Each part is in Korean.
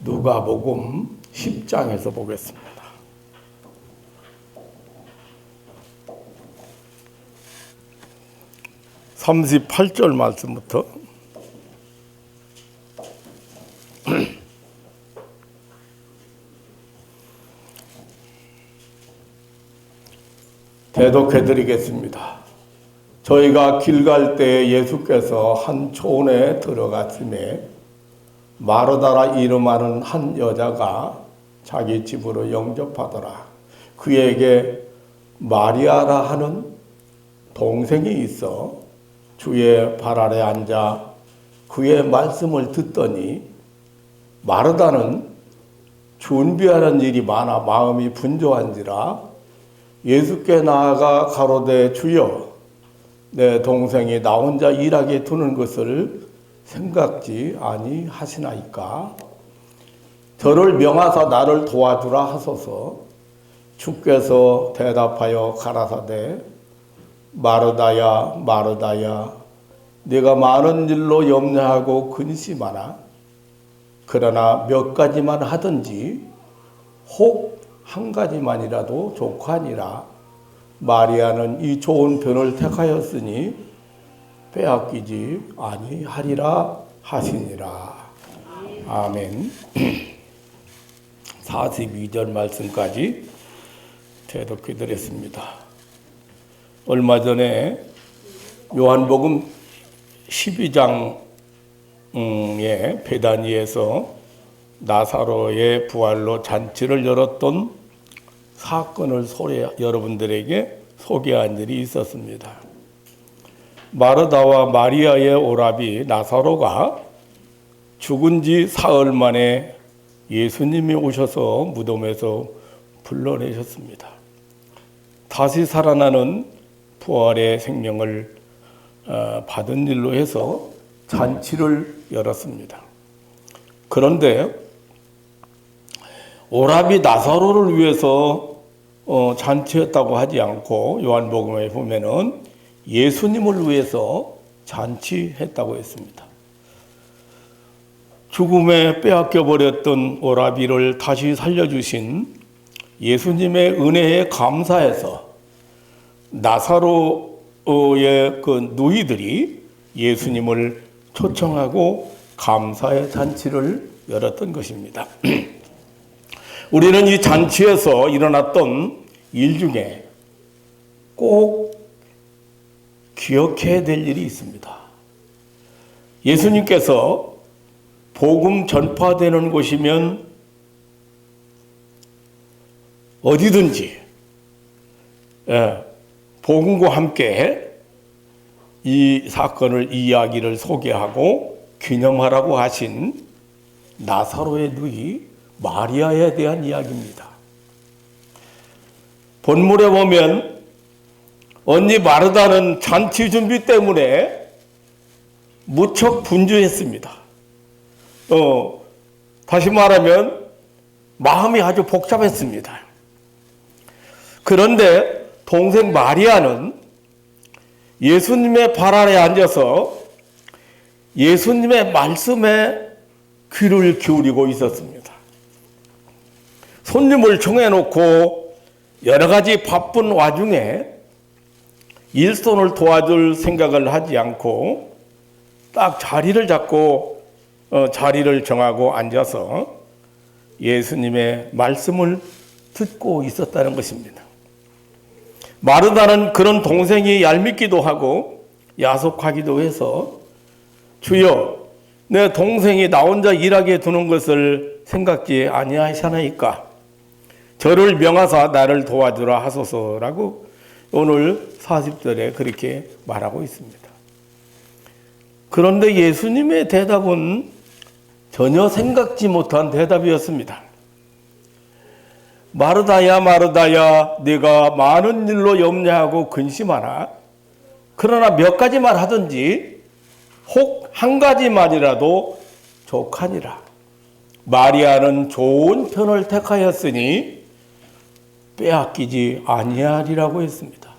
누가복음 10장에서 보겠습니다. (38절) 말씀부터 대독해드리겠습니다. 저희가 길 갈 때 예수께서 한 촌에 들어갔음에 마르다라 이름하는 한 여자가 자기 집으로 영접하더라. 그에게 마리아라 하는 동생이 있어 주의 발 아래 앉아 그의 말씀을 듣더니 마르다는 준비하는 일이 많아 마음이 분주한지라 예수께 나아가 가로되 주여 내 동생이 나 혼자 일하게 두는 것을 생각지 아니하시나이까. 저를 명하사 나를 도와주라 하소서. 주께서 대답하여 가라사대 마르다야 마르다야 네가 많은 일로 염려하고 근심하나 그러나 몇 가지만 하든지 혹 한 가지만이라도 족하니라. 마리아는 이 좋은 편을 택하였으니 빼앗기지 아니하리라 하시니라. 아멘. 42절 말씀까지 대독해 드렸습니다. 얼마 전에 요한복음 12장의 베다니에서 나사로의 부활로 잔치를 열었던 사건을 여러분들에게 소개한 일이 있었습니다. 마르다와 마리아의 오라비 나사로가 죽은 지 사흘 만에 예수님이 오셔서 무덤에서 불러내셨습니다. 다시 살아나는 부활의 생명을 받은 일로 해서 잔치를 열었습니다. 그런데 오라비 나사로를 위해서 잔치했다고 하지 않고 요한복음에 보면은 예수님을 위해서 잔치했다고 했습니다. 죽음에 빼앗겨 버렸던 오라비를 다시 살려주신 예수님의 은혜에 감사해서 나사로의 그 누이들이 예수님을 초청하고 감사의 잔치를 열었던 것입니다. 우리는 이 잔치에서 일어났던 일 중에 꼭 기억해야 될 일이 있습니다. 예수님께서 복음 전파되는 곳이면 어디든지 복음과 함께 이 사건을, 이 이야기를 소개하고 기념하라고 하신 나사로의 누이 마리아에 대한 이야기입니다. 본문에 보면 언니 마르다는 잔치 준비 때문에 무척 분주했습니다. 다시 말하면 마음이 아주 복잡했습니다. 그런데 동생 마리아는 예수님의 발 아래 앉아서 예수님의 말씀에 귀를 기울이고 있었습니다. 손님을 정해놓고 여러 가지 바쁜 와중에 일손을 도와줄 생각을 하지 않고 딱 자리를 잡고 자리를 정하고 앉아서 예수님의 말씀을 듣고 있었다는 것입니다. 마르다는 그런 동생이 얄밉기도 하고 야속하기도 해서 주여 내 동생이 나 혼자 일하게 두는 것을 생각지 아니하시나이까. 저를 명하사 나를 도와주라 하소서라고 오늘 40절에 그렇게 말하고 있습니다. 그런데 예수님의 대답은 전혀 생각지 못한 대답이었습니다. 마르다야 마르다야 네가 많은 일로 염려하고 근심하나 그러나 몇 가지만 하든지 혹 한 가지만이라도 족하니라. 마리아는 좋은 편을 택하였으니 빼앗기지 아니하리라고 했습니다.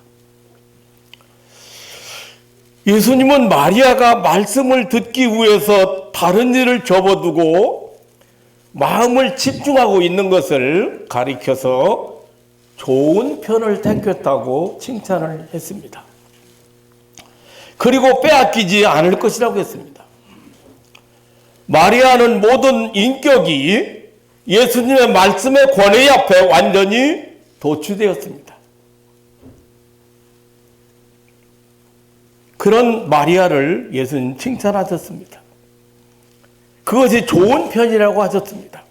예수님은 마리아가 말씀을 듣기 위해서 다른 일을 접어두고 마음을 집중하고 있는 것을 가리켜서 좋은 편을 택했다고 칭찬을 했습니다. 그리고 빼앗기지 않을 것이라고 했습니다. 마리아는 모든 인격이 예수님의 말씀의 권위 앞에 완전히 도취되었습니다. 그런 마리아를 예수님 칭찬하셨습니다. 그것이 좋은 편이라고 하셨습니다.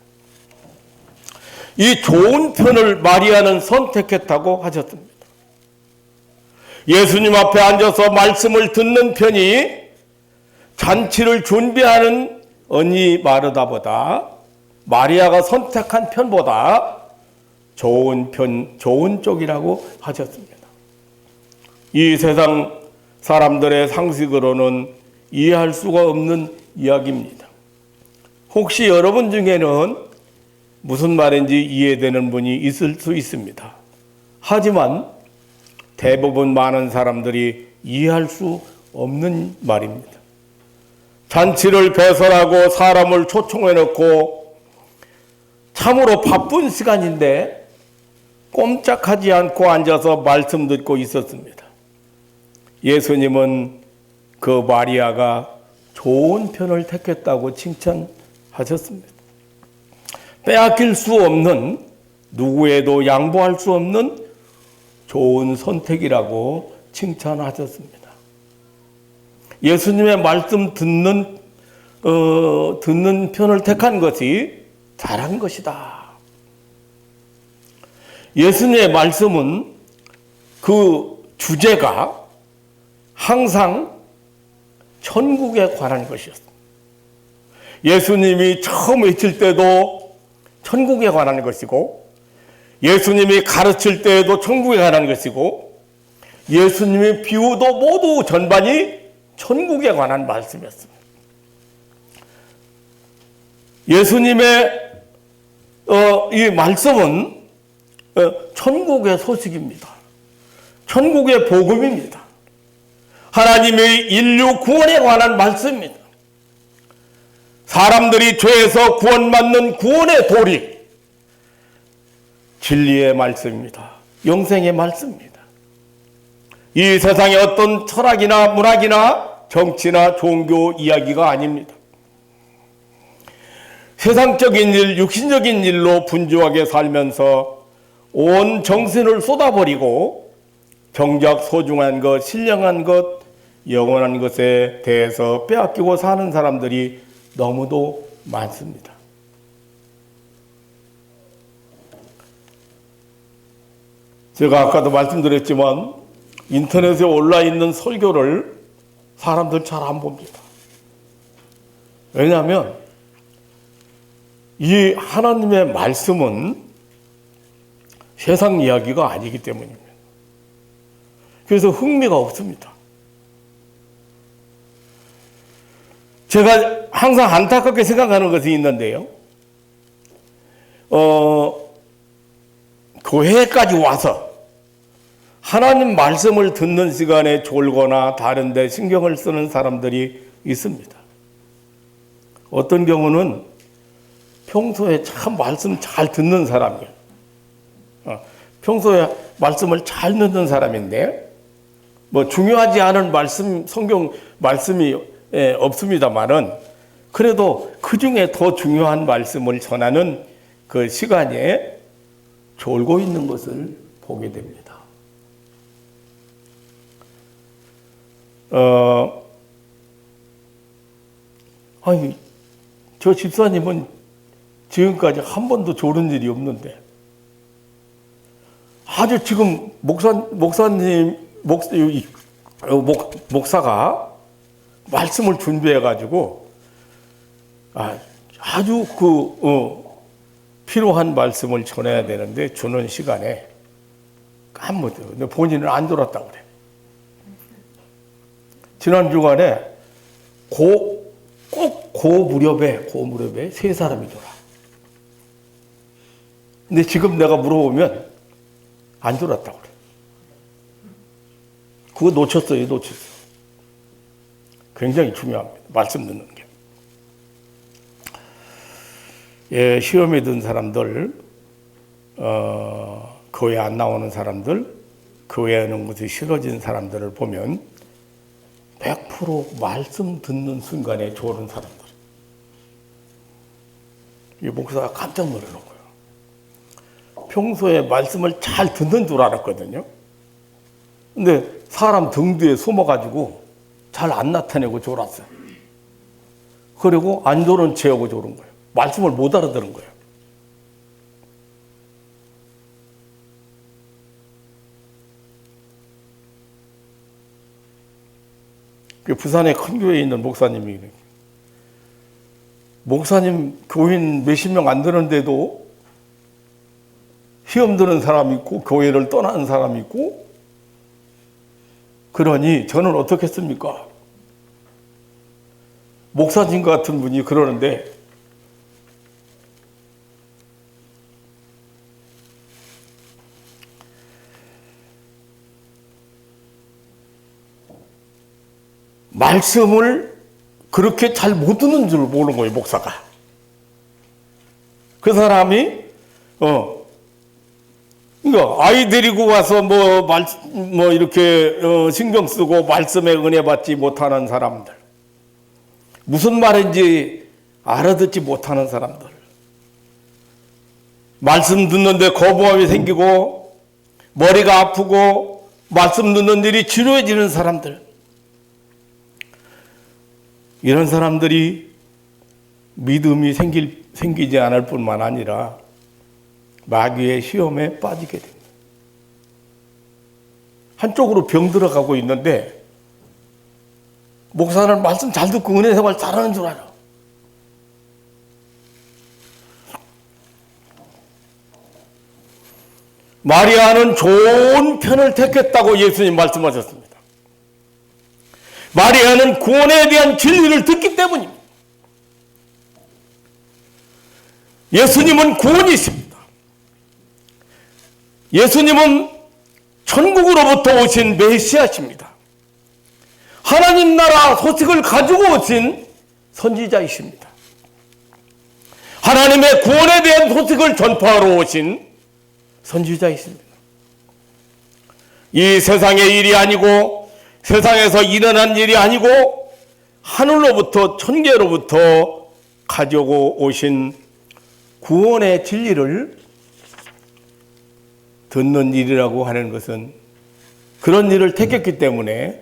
이 좋은 편을 마리아는 선택했다고 하셨습니다. 예수님 앞에 앉아서 말씀을 듣는 편이 잔치를 준비하는 언니 마르다보다 마리아가 선택한 편보다 좋은 편, 좋은 쪽이라고 하셨습니다. 이 세상 사람들의 상식으로는 이해할 수가 없는 이야기입니다. 혹시 여러분 중에는 무슨 말인지 이해되는 분이 있을 수 있습니다. 하지만 대부분 많은 사람들이 이해할 수 없는 말입니다. 잔치를 배설하고 사람을 초청해 놓고 참으로 바쁜 시간인데 꼼짝하지 않고 앉아서 말씀 듣고 있었습니다. 예수님은 그 마리아가 좋은 편을 택했다고 칭찬하셨습니다. 빼앗길 수 없는, 누구에도 양보할 수 없는 좋은 선택이라고 칭찬하셨습니다. 예수님의 말씀 듣는 편을 택한 것이 잘한 것이다. 예수님의 말씀은 그 주제가 항상 천국에 관한 것이었습니다. 예수님이 처음 외칠 때도 천국에 관한 것이고, 예수님이 가르칠 때에도 천국에 관한 것이고, 예수님의 비유도 모두 전반이 천국에 관한 말씀이었습니다. 예수님의 이 말씀은 천국의 소식입니다. 천국의 복음입니다. 하나님의 인류 구원에 관한 말씀입니다. 사람들이 죄에서 구원받는 구원의 도리, 진리의 말씀입니다. 영생의 말씀입니다. 이 세상의 어떤 철학이나 문학이나 정치나 종교 이야기가 아닙니다. 세상적인 일, 육신적인 일로 분주하게 살면서 온 정신을 쏟아버리고 정작 소중한 것, 신령한 것, 영원한 것에 대해서 빼앗기고 사는 사람들이 너무도 많습니다. 제가 아까도 말씀드렸지만 인터넷에 올라있는 설교를 사람들 잘 안 봅니다. 왜냐하면 이 하나님의 말씀은 세상 이야기가 아니기 때문입니다. 그래서 흥미가 없습니다. 제가 항상 안타깝게 생각하는 것이 있는데요. 교회까지 와서 하나님 말씀을 듣는 시간에 졸거나 다른 데 신경을 쓰는 사람들이 있습니다. 어떤 경우는 평소에 참 말씀 잘 듣는 사람이에요. 평소에 말씀을 잘 듣는 사람인데 뭐 중요하지 않은 말씀, 성경 말씀이 없습니다만은 그래도 그 중에 더 중요한 말씀을 전하는 그 시간에 졸고 있는 것을 보게 됩니다. 아니, 저 집사님은 지금까지 한 번도 졸은 일이 없는데 아주 지금 목사가 말씀을 준비해가지고 아주 필요한 말씀을 전해야 되는데 주는 시간에 까먹어요. 본인은 안 졸았다고 그래. 지난 주간에 꼭 고 무렵에 세 사람이 졸아. 근데 지금 내가 물어보면 안 졸았다고 그래. 그거 놓쳤어요. 굉장히 중요합니다. 말씀 듣는 게. 예, 시험에 든 사람들, 교회 안 나오는 사람들, 교회 오는 것이 싫어진 사람들을 보면 100% 말씀 듣는 순간에 좋은 사람들. 이 목사가 깜짝 놀라는 거예요. 평소에 말씀을 잘 듣는 줄 알았거든요. 근데 사람 등 뒤에 숨어가지고 잘 안 나타내고 졸았어요. 그리고 안 졸은 채하고 졸은 거예요. 말씀을 못 알아들은 거예요. 부산의 큰 교회에 있는 목사님이 목사님 교인 몇십 명 안 되는데도 시험 드는 사람이 있고 교회를 떠나는 사람이 있고 그러니 저는 어떻겠습니까? 목사님 같은 분이 그러는데 말씀을 그렇게 잘 못 듣는 줄 모르는 거예요, 목사가. 그 사람이, 그러니까 아이 데리고 와서 이렇게, 신경 쓰고 말씀에 은혜 받지 못하는 사람들. 무슨 말인지 알아듣지 못하는 사람들. 말씀 듣는데 거부감이 생기고, 머리가 아프고, 말씀 듣는 일이 지루해지는 사람들. 이런 사람들이 믿음이 생기지 않을 뿐만 아니라 마귀의 시험에 빠지게 됩니다. 한쪽으로 병 들어가고 있는데 목사는 말씀 잘 듣고 은혜 생활 잘하는 줄 알아. 마리아는 좋은 편을 택했다고 예수님 말씀하셨습니다. 마리아는 구원에 대한 진리를 듣기 때문입니다. 예수님은 구원이십니다. 예수님은 천국으로부터 오신 메시아십니다. 하나님 나라 소식을 가지고 오신 선지자이십니다. 하나님의 구원에 대한 소식을 전파하러 오신 선지자이십니다. 이 세상의 일이 아니고 세상에서 일어난 일이 아니고 하늘로부터 천계로부터 가지고 오신 구원의 진리를 듣는 일이라고 하는 것은 그런 일을 택했기 때문에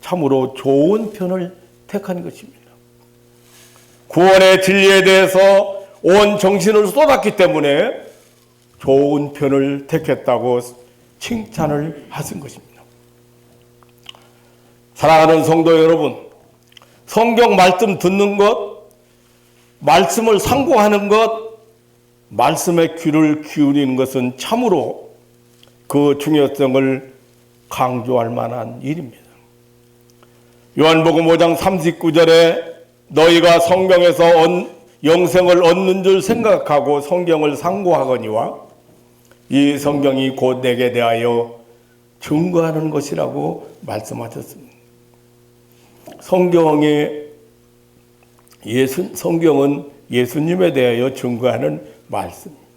참으로 좋은 편을 택한 것입니다. 구원의 진리에 대해서 온 정신을 쏟았기 때문에 좋은 편을 택했다고 칭찬을 하신 것입니다. 사랑하는 성도 여러분, 성경 말씀 듣는 것, 말씀을 상고하는 것, 말씀의 귀를 기울이는 것은 참으로 그 중요성을 강조할 만한 일입니다. 요한복음 5장 39절에 너희가 성경에서 영생을 얻는 줄 생각하고 성경을 상고하거니와 이 성경이 곧 내게 대하여 증거하는 것이라고 말씀하셨습니다. 성경은 예수님에 대하여 증거하는 말씀입니다.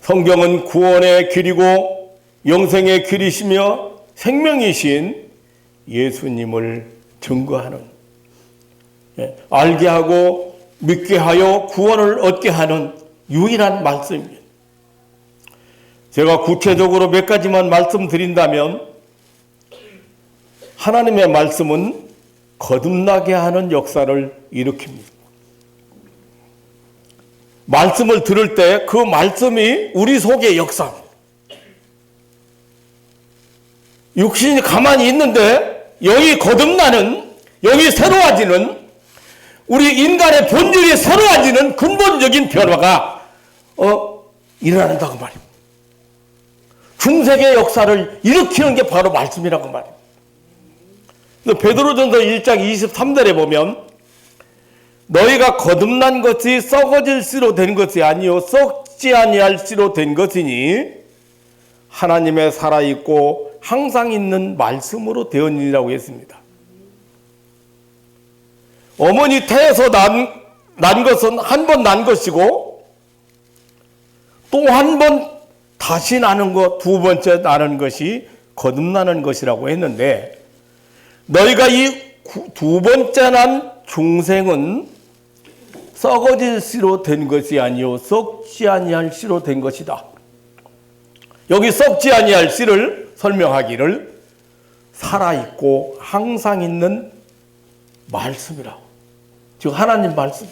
성경은 구원의 길이고 영생의 길이시며 생명이신 예수님을 증거하는, 알게 하고 믿게 하여 구원을 얻게 하는 유일한 말씀입니다. 제가 구체적으로 몇 가지만 말씀드린다면 하나님의 말씀은 거듭나게 하는 역사를 일으킵니다. 말씀을 들을 때 그 말씀이 우리 속에 역사합니다. 육신이 가만히 있는데 영이 거듭나는, 영이 새로워지는, 우리 인간의 본질이 새로워지는 근본적인 변화가 일어난다고 말입니다. 중세의 역사를 일으키는 게 바로 말씀이라고 말입니다. 베드로전서 1장 23절에 보면 너희가 거듭난 것이 썩어질 씨로 된 것이 아니요 썩지 아니할 씨로 된 것이니 하나님의 살아있고 항상 있는 말씀으로 되었느니라고 했습니다. 어머니 태에서 난 난 것은 한 번 난 것이고 또 한 번 다시 나는 것, 두 번째 나는 것이 거듭나는 것이라고 했는데, 너희가 이 두 번째 난 중생은 썩어질 씨로 된 것이 아니요 썩지 아니할 씨로 된 것이다. 여기 썩지 아니할 씨를 설명하기를 살아있고 항상 있는 말씀이라고. 즉 하나님 말씀.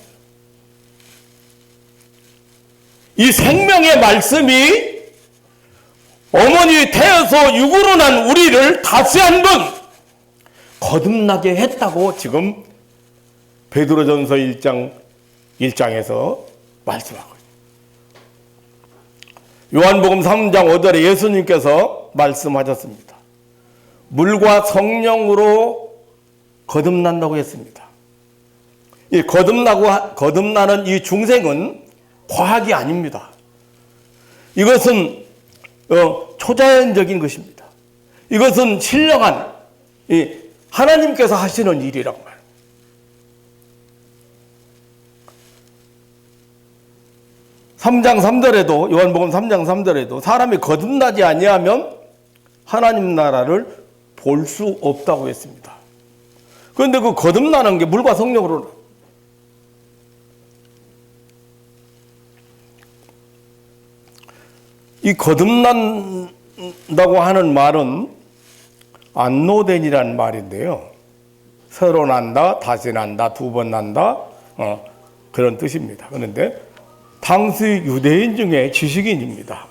이 생명의 말씀이 어머니 태에서 육으로 난 우리를 다시 한번 거듭나게 했다고 지금 베드로전서 1장에서 말씀하고 있습니다. 요한복음 3장 5절에 예수님께서 말씀하셨습니다. 물과 성령으로 거듭난다고 했습니다. 이 거듭나는 이 중생은 과학이 아닙니다. 이것은 초자연적인 것입니다. 이것은 신령한 하나님께서 하시는 일이라고 말합니다. 요한복음 3장 3절에도 사람이 거듭나지 아니하면 하나님 나라를 볼 수 없다고 했습니다. 그런데 그 거듭나는 게 물과 성령으로, 이 거듭난다고 하는 말은 안노덴이라는 말인데요. 새로 난다, 다시 난다, 두 번 난다, 그런 뜻입니다. 그런데 당시 유대인 중에 지식인입니다.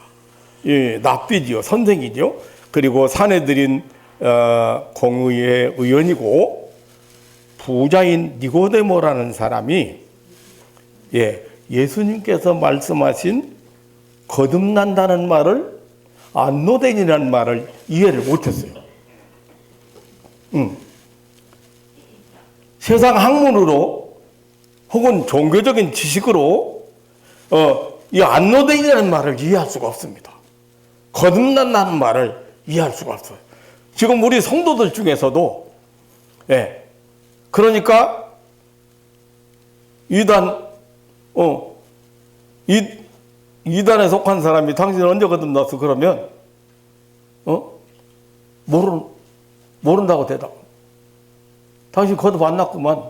납비지요, 선생이죠. 그리고 사내들인 공의회 의원이고 부자인 니고데모라는 사람이 예수님께서 말씀하신 거듭난다는 말을, 안노덴이라는 말을 이해를 못했어요. 세상 학문으로 혹은 종교적인 지식으로 이 안노덴이라는 말을 이해할 수가 없습니다. 거듭난다는 말을 이해할 수가 없어요. 지금 우리 성도들 중에서도 그러니까 이단에 속한 사람이 당신 언제 거듭났어? 그러면 모른다고 대답. 당신 거듭 안 났구만.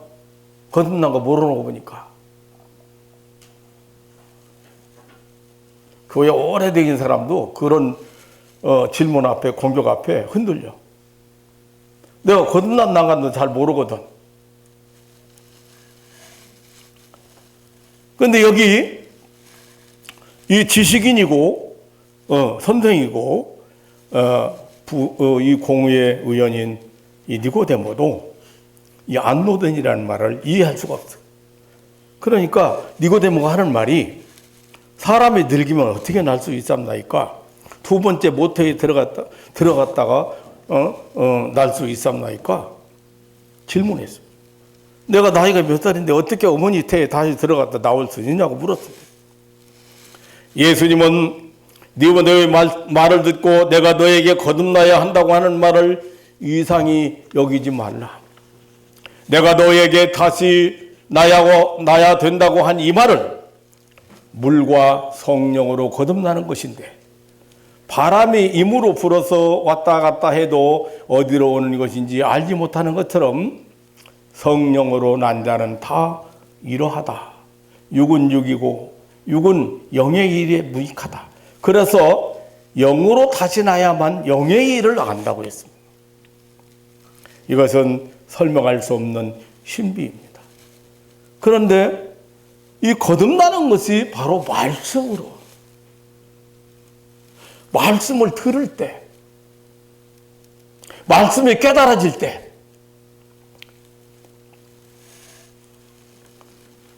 거듭난 거 모르는 거 보니까. 교회 오래된 사람도 그런 질문 앞에, 공격 앞에 흔들려. 내가 거듭난 나간도 잘 모르거든. 그런데 여기 이 지식인이고 선생이고 이 공의회 의원인 이 니고데모도 이 안노덴이라는 말을 이해할 수가 없어. 그러니까 니고데모가 하는 말이, 사람이 늙으면 어떻게 날 수 있삼나이까? 두 번째 모태에 들어갔다가 날 수 있삼나이까? 질문했어. 내가 나이가 몇 살인데 어떻게 어머니 태에 다시 들어갔다 나올 수 있냐고 물었어요. 예수님은 네가 너의 말을 듣고 내가 너에게 거듭나야 한다고 하는 말을 이상히 여기지 말라. 내가 너에게 다시 나야 된다고 한 이 말은 물과 성령으로 거듭나는 것인데, 바람이 임으로 불어서 왔다 갔다 해도 어디로 오는 것인지 알지 못하는 것처럼 성령으로 난 자는 다 이러하다. 육은 육이고 육은 영의 일에 무익하다. 그래서 영으로 다시 나야만 영의 일을 안다고 했습니다. 이것은 설명할 수 없는 신비입니다. 그런데 이 거듭나는 것이 바로 말씀으로, 말씀을 들을 때, 말씀이 깨달아질 때,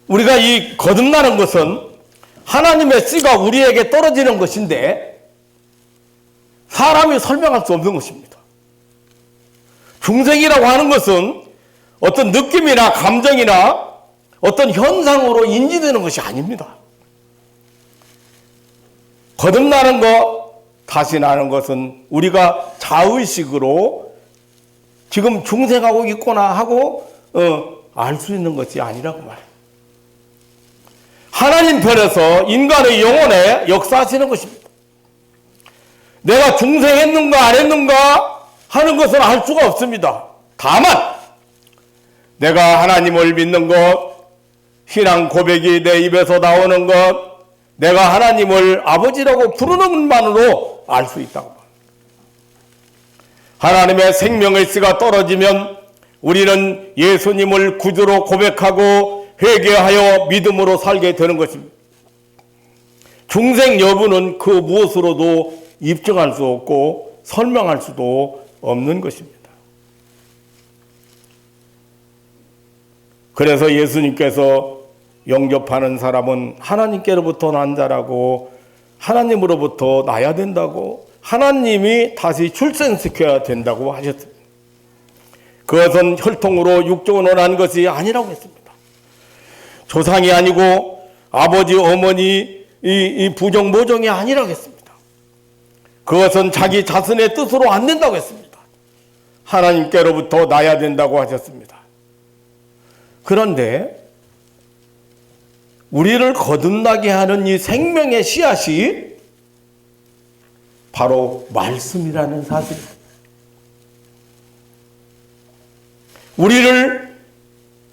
우리가 이 거듭나는 것은 하나님의 씨가 우리에게 떨어지는 것인데 사람이 설명할 수 없는 것입니다. 중생이라고 하는 것은 어떤 느낌이나 감정이나 어떤 현상으로 인지되는 것이 아닙니다. 거듭나는 것, 다시 나는 것은 우리가 자의식으로 지금 중생하고 있구나 하고 알 수 있는 것이 아니라고 말해요. 하나님 편에서 인간의 영혼에 역사하시는 것입니다. 내가 중생했는가 안 했는가 하는 것은 알 수가 없습니다. 다만 내가 하나님을 믿는 것, 신앙 고백이 내 입에서 나오는 것, 내가 하나님을 아버지라고 부르는 것만으로 알 수 있다고. 하나님의 생명의 씨가 떨어지면 우리는 예수님을 구주로 고백하고 회개하여 믿음으로 살게 되는 것입니다. 중생 여부는 그 무엇으로도 입증할 수 없고 설명할 수도 없는 것입니다. 그래서 예수님께서 영접하는 사람은 하나님께로부터 난 자라고 하나님으로부터 나야 된다고 하나님이 다시 출생시켜야 된다고 하셨습니다. 그것은 혈통으로 육정으로 난 것이 아니라고 했습니다. 조상이 아니고 아버지 어머니 이 부정 모정이 아니라고 했습니다. 그것은 자기 자신의 뜻으로 안 된다고 했습니다. 하나님께로부터 나야 된다고 하셨습니다. 그런데 우리를 거듭나게 하는 이 생명의 씨앗이 바로 말씀이라는 사실입니다. 우리를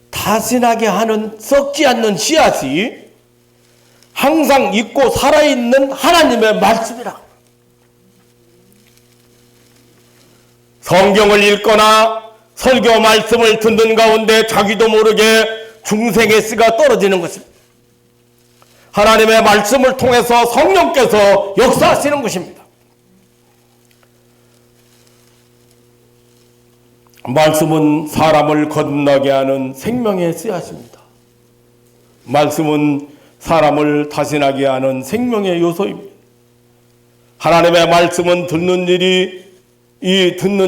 다신하게 하는 썩지 않는 씨앗이 항상 있고 살아있는 하나님의 말씀이라. 성경을 읽거나 설교 말씀을 듣는 가운데 자기도 모르게 중생의 씨가 떨어지는 것입니다. 하나님의 말씀을 통해서 성령께서 역사하시는 것입니다. 말씀은 사람을 거듭나게 하는 생명의 씨앗입니다. 말씀은 사람을 다신하게 하는 생명의 요소입니다. 하나님의 말씀은 듣는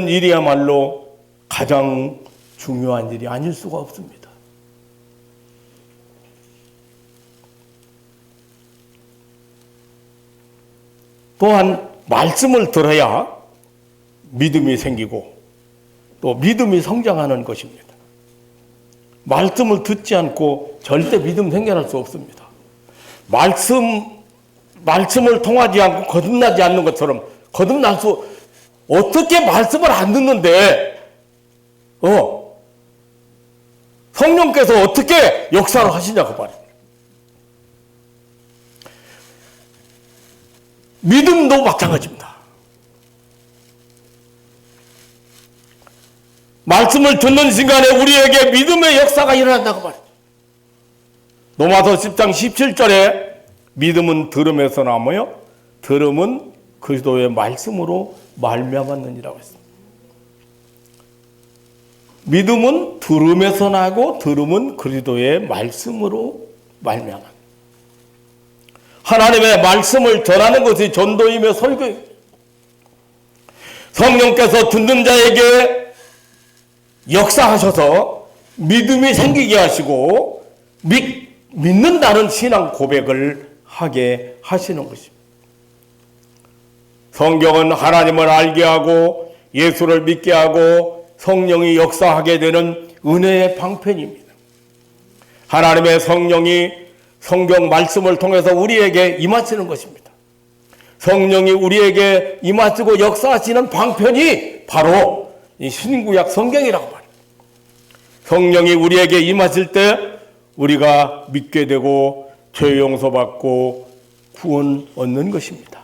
일이야말로 가장 중요한 일이 아닐 수가 없습니다. 또한 말씀을 들어야 믿음이 생기고 또 믿음이 성장하는 것입니다. 말씀을 듣지 않고 절대 믿음 생겨날 수 없습니다. 말씀을 통하지 않고 거듭나지 않는 것처럼 거듭날 수, 어떻게 말씀을 안 듣는데, 성령께서 어떻게 역사를 하시냐고 말입니다. 믿음도 마찬가지입니다. 말씀을 듣는 순간에 우리에게 믿음의 역사가 일어난다고 말입니다. 로마서 10장 17절에 믿음은 들음에서 나무요 들음은 그리스도의 말씀으로 말미암았느니라고 했습니다. 믿음은 들음에서 나고 들음은 그리스도의 말씀으로 말미암았다. 하나님의 말씀을 전하는 것이 전도이며 설교입니다. 성령께서 듣는 자에게 역사하셔서 믿음이 생기게 하시고 믿는다는 신앙 고백을 하게 하시는 것입니다. 성경은 하나님을 알게 하고 예수를 믿게 하고 성령이 역사하게 되는 은혜의 방편입니다. 하나님의 성령이 성경 말씀을 통해서 우리에게 임하시는 것입니다. 성령이 우리에게 임하시고 역사하시는 방편이 바로 이 신구약 성경이라고 말합니다. 성령이 우리에게 임하실 때 우리가 믿게 되고 죄 용서받고 구원 얻는 것입니다.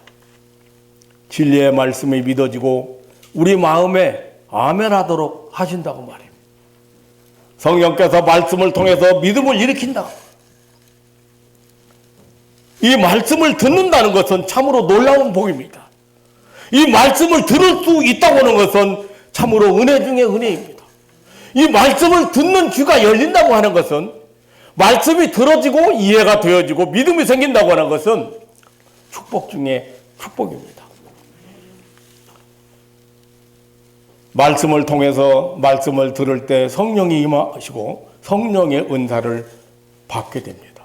진리의 말씀이 믿어지고 우리 마음에 아멘하도록 하신다고 말해요. 성령께서 말씀을 통해서 믿음을 일으킨다고. 이 말씀을 듣는다는 것은 참으로 놀라운 복입니다. 이 말씀을 들을 수 있다고 하는 것은 참으로 은혜 중에 은혜입니다. 이 말씀을 듣는 귀가 열린다고 하는 것은 말씀이 들어지고 이해가 되어지고 믿음이 생긴다고 하는 것은 축복 중에 축복입니다. 말씀을 통해서 말씀을 들을 때 성령이 임하시고 성령의 은사를 받게 됩니다.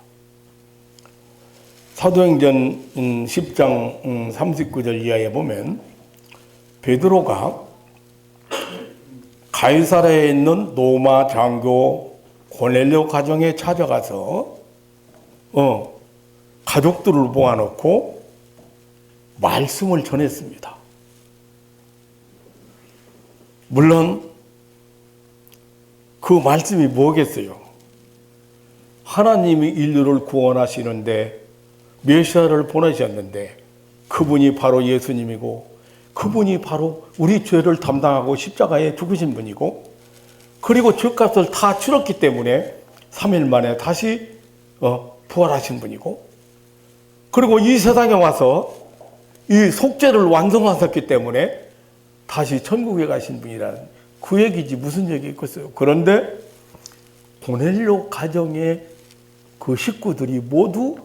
사도행전 10장 39절 이하에 보면 베드로가 가이사랴에 있는 로마 장교 고넬료 가정에 찾아가서 가족들을 모아놓고 말씀을 전했습니다. 물론 그 말씀이 뭐겠어요? 하나님이 인류를 구원하시는데 메시아를 보내셨는데 그분이 바로 예수님이고 그분이 바로 우리 죄를 담당하고 십자가에 죽으신 분이고 그리고 죄값을 다 치렀기 때문에 3일 만에 다시 부활하신 분이고 그리고 이 세상에 와서 이 속죄를 완성하셨기 때문에 다시 천국에 가신 분이라는 그 얘기지 무슨 얘기 있겠어요. 그런데 고넬료 가정의 그 식구들이 모두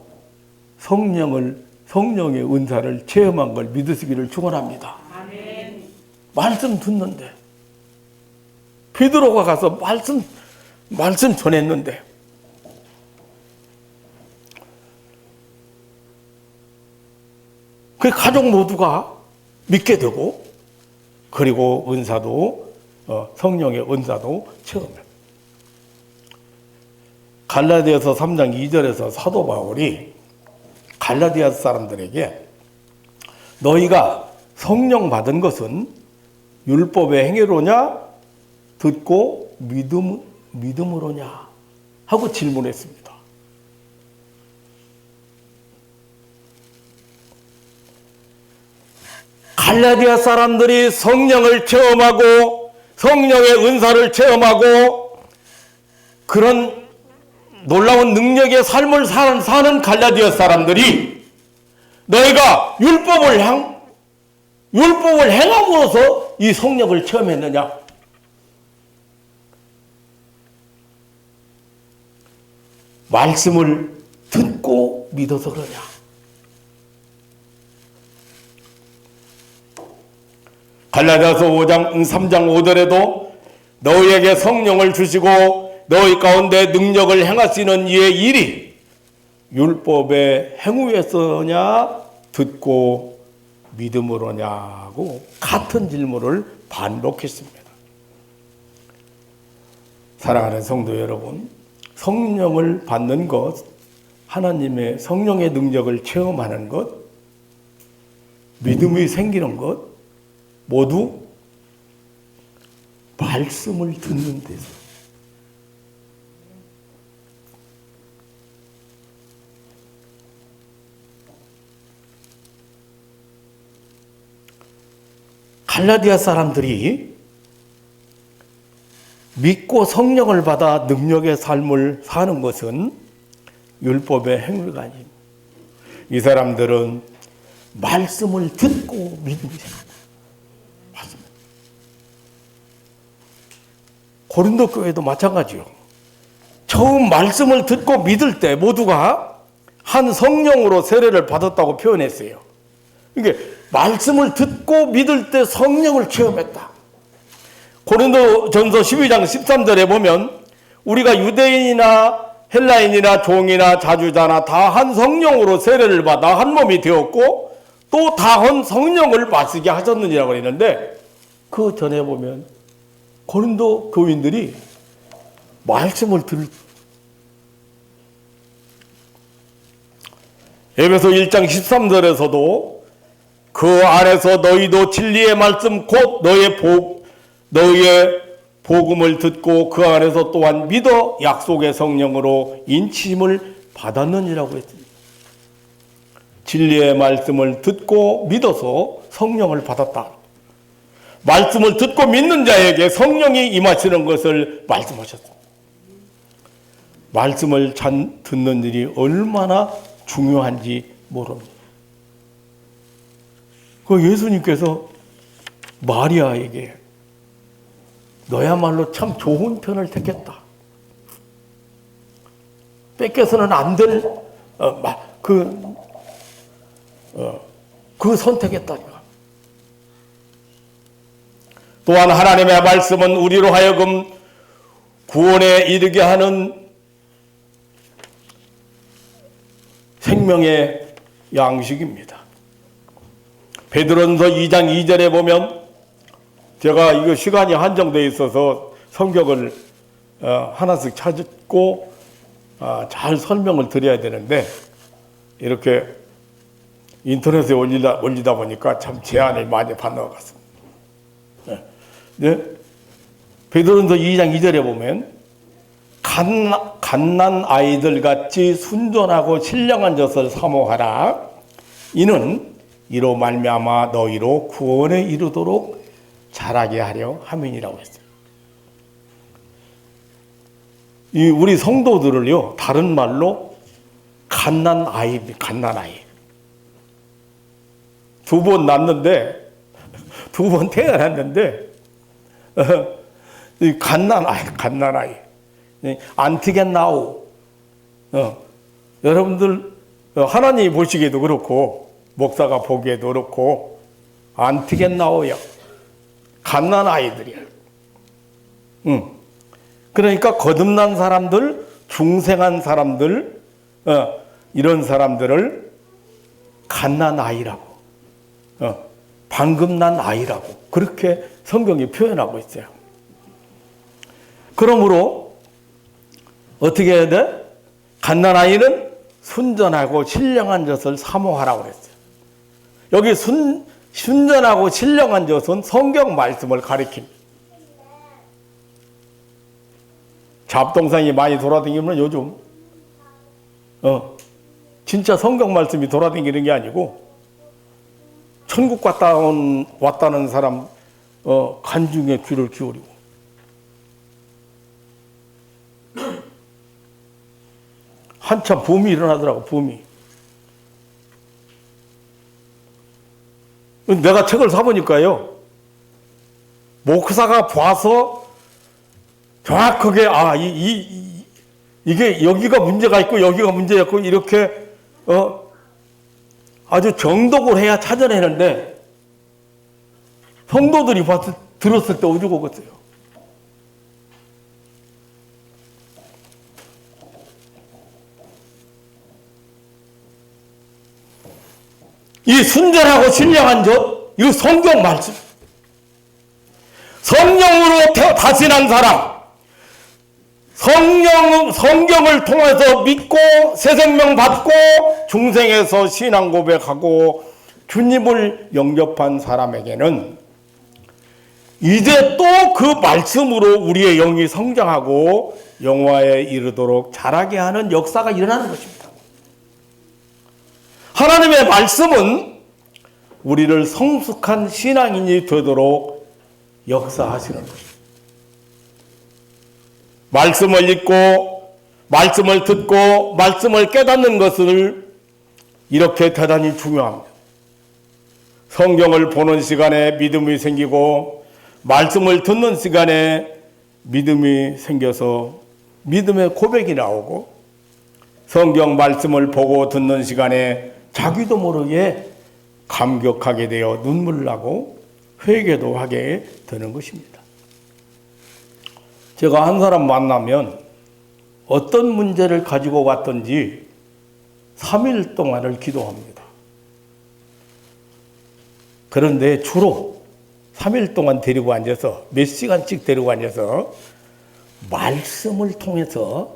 성령의 은사를 체험한 걸 믿으시기를 축원합니다. 아멘. 말씀 듣는데 베드로가 가서 말씀 전했는데 그 가족 모두가 믿게 되고 그리고 은사도 성령의 은사도 체험해요. 갈라디아서 3장 2절에서 사도 바울이 갈라디아 사람들에게 너희가 성령 받은 것은 율법의 행위로냐 듣고 믿음으로냐 하고 질문했습니다. 갈라디아 사람들이 성령을 체험하고 성령의 은사를 체험하고 그런 놀라운 능력의 삶을 사는 갈라디아 사람들이 너희가 율법을 행함으로써 이 성령을 체험했느냐? 말씀을 듣고 믿어서 그러냐? 갈라디아서 5장 3장 5절에도 너희에게 성령을 주시고 너희 가운데 능력을 행하시는 이의 일이 율법의 행위에서냐 듣고 믿음으로냐고 같은 질문을 반복했습니다. 사랑하는 성도 여러분, 성령을 받는 것, 하나님의 성령의 능력을 체험하는 것, 믿음이 생기는 것 모두 말씀을 듣는 데서 갈라디아 사람들이 믿고 성령을 받아 능력의 삶을 사는 것은 율법의 행위가 아닙니다. 이 사람들은 말씀을 듣고 믿음이 생깁니다. 맞습니다. 고린도 교회도 마찬가지요. 처음 말씀을 듣고 믿을 때 모두가 한 성령으로 세례를 받았다고 표현했어요. 그러니까 말씀을 듣고 믿을 때 성령을 체험했다. 고린도전서 12장 13절에 보면 우리가 유대인이나 헬라인이나 종이나 자주자나 다 한 성령으로 세례를 받아 한 몸이 되었고 또 다 한 성령을 마시게 하셨느니라고 했는데 그 전에 보면 고린도 교인들이 말씀을 에베소 1장 13절에서도 그 안에서 너희도 진리의 말씀 곧 너희의 복음을 듣고 그 안에서 또한 믿어 약속의 성령으로 인치심을 받았느니라고 했습니다. 진리의 말씀을 듣고 믿어서 성령을 받았다. 말씀을 듣고 믿는 자에게 성령이 임하시는 것을 말씀하셨습니다. 말씀을 듣는 일이 얼마나 중요한지 모릅니다. 그 예수님께서 마리아에게 너야말로 참 좋은 편을 택했다. 뺏겨서는 안 될 그 선택했다니까. 또한 하나님의 말씀은 우리로 하여금 구원에 이르게 하는 생명의 양식입니다. 베드로전서 2장 2절에 보면 제가 이거 시간이 한정되어 있어서 성경을 하나씩 찾고 잘 설명을 드려야 되는데 이렇게 인터넷에 올리다 보니까 참 제안을 많이 받는 것 같습니다. 네? 베드로전서 2장 2절에 보면 갓난 아이들 같이 순전하고 신령한 젖을 사모하라. 이는 이로 말미암아 너희로 구원에 이르도록 자라게 하려 함이니라고 했어요. 이 우리 성도들을요, 다른 말로 갓난 아이. 두 번 낳는데, 두 번 태어났는데, 이 갓난 아이. 안티겐 나우. 여러분들, 하나님이 보시기에도 그렇고, 목사가 보기에도 그렇고, 안티겐 나우야. 갓난 아이들이야. 그러니까 거듭난 사람들, 중생한 사람들, 이런 사람들을 갓난 아이라고, 방금 난 아이라고 그렇게 성경이 표현하고 있어요. 그러므로 어떻게 해야 돼? 갓난 아이는 순전하고 신령한 젖을 사모하라고 그랬어요. 여기 순전하고 신령한 젖은 성경 말씀을 가리킵니다. 잡동상이 많이 돌아다니면 요즘 진짜 성경 말씀이 돌아다니는 게 아니고 천국 왔다는 사람 간중에 귀를 기울이고 한참 붐이 일어나더라고. 붐이. 내가 책을 사보니까요, 목사가 봐서 정확하게 이게 여기가 문제가 있고 여기가 문제가 있고 이렇게 아주 정독을 해야 찾아내는데 성도들이 들었을 때 오죽하겠어요. 이 순전하고 신령한 것, 이 성경 말씀, 성령으로 다스린 사람, 성경을 통해서 믿고 새 생명 받고 중생에서 신앙 고백하고 주님을 영접한 사람에게는 이제 또 그 말씀으로 우리의 영이 성장하고 영화에 이르도록 자라게 하는 역사가 일어나는 것입니다. 하나님의 말씀은 우리를 성숙한 신앙인이 되도록 역사하시는 것입니다. 말씀을 읽고 말씀을 듣고 말씀을 깨닫는 것을 이렇게 대단히 중요합니다. 성경을 보는 시간에 믿음이 생기고 말씀을 듣는 시간에 믿음이 생겨서 믿음의 고백이 나오고 성경 말씀을 보고 듣는 시간에 자기도 모르게 감격하게 되어 눈물 나고 회개도 하게 되는 것입니다. 제가 한 사람 만나면 어떤 문제를 가지고 왔든지 3일 동안을 기도합니다. 그런데 주로 3일 동안 데리고 앉아서 몇 시간씩 데리고 앉아서 말씀을 통해서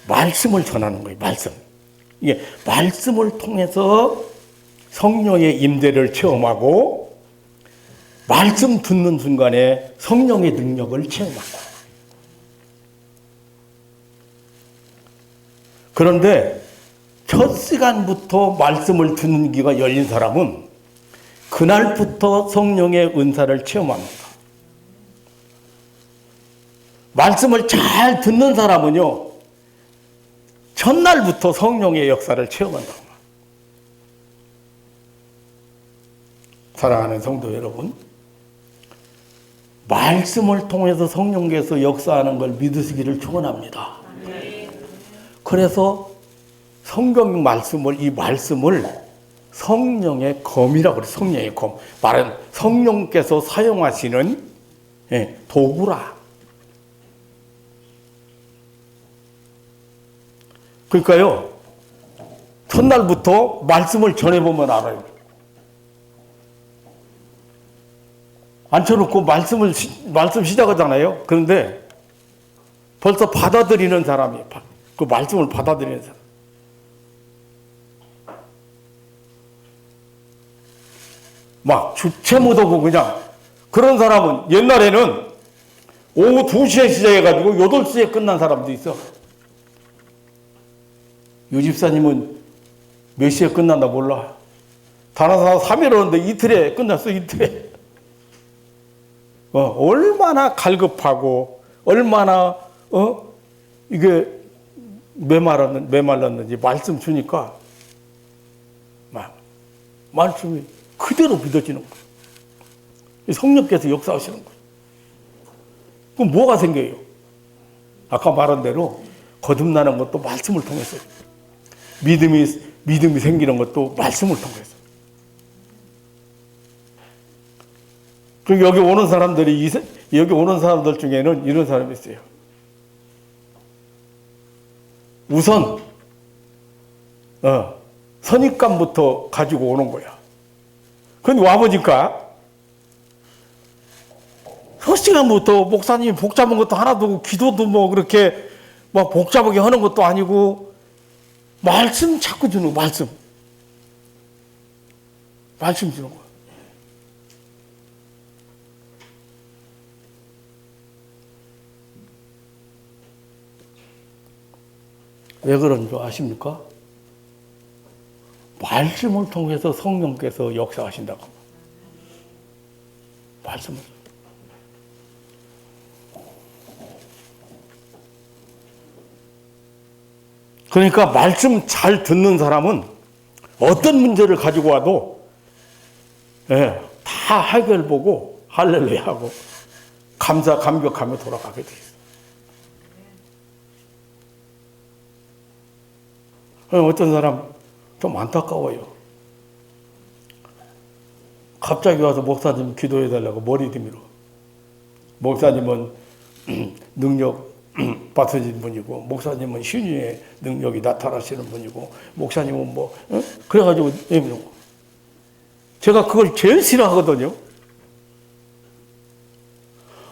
말씀을 전하는 거예요. 이게 말씀을 통해서 성령의 임재를 체험하고 말씀 듣는 순간에 성령의 능력을 체험하고. 그런데 첫 시간부터 말씀을 듣는 귀가 열린 사람은 그날부터 성령의 은사를 체험합니다. 말씀을 잘 듣는 사람은요, 첫날부터 성령의 역사를 체험한다고. 사랑하는 성도 여러분, 말씀을 통해서 성령께서 역사하는 걸 믿으시기를 축원합니다. 그래서 성경 말씀을, 이 말씀을 성령의 검이라고 그래요. 성령의 검. 말은 성령께서 사용하시는 도구라. 그러니까요, 첫날부터 말씀을 전해보면 알아요. 앉혀놓고 말씀 시작하잖아요. 그런데 벌써 받아들이는 사람이, 그 말씀을 받아들이는 사람. 막 주체 못하고 그냥 그런 사람은 옛날에는 오후 2시에 시작해가지고 8시에 끝난 사람도 있어. 유 집사님은 몇 시에 끝난다 몰라. 다른 사람 3일 오는데 이틀에 끝났어, 이틀에. 얼마나 갈급하고, 얼마나, 이게 메말랐는지 말씀 주니까, 말씀이 그대로 믿어지는 거예요. 성령께서 역사하시는 거예요. 그럼 뭐가 생겨요? 아까 말한 대로 거듭나는 것도 말씀을 통해서, 믿음이 생기는 것도 말씀을 통해서. 그리고 여기 오는 사람들 중에는 이런 사람이 있어요. 우선 선입감부터 가지고 오는 거야. 근데 와보니까 첫 시간부터 목사님이 복잡한 것도 하나도 없고 기도도 뭐 그렇게 막 복잡하게 하는 것도 아니고 말씀 자꾸 주는 거, 말씀 주는 거야. 왜 그런 줄 아십니까? 말씀을 통해서 성령께서 역사하신다고. 말씀을. 그러니까 말씀 잘 듣는 사람은 어떤 문제를 가지고 와도 다 해결보고 할렐루야 하고 감격하며 돌아가게 돼 있어요. 어떤 사람 좀 안타까워요. 갑자기 와서 목사님 기도해달라고 머리 들밀어. 목사님은 능력 받으신 분이고, 목사님은 신유의 능력이 나타나시는 분이고, 목사님은 뭐, 그래가지고 내미는 거. 제가 그걸 제일 싫어하거든요.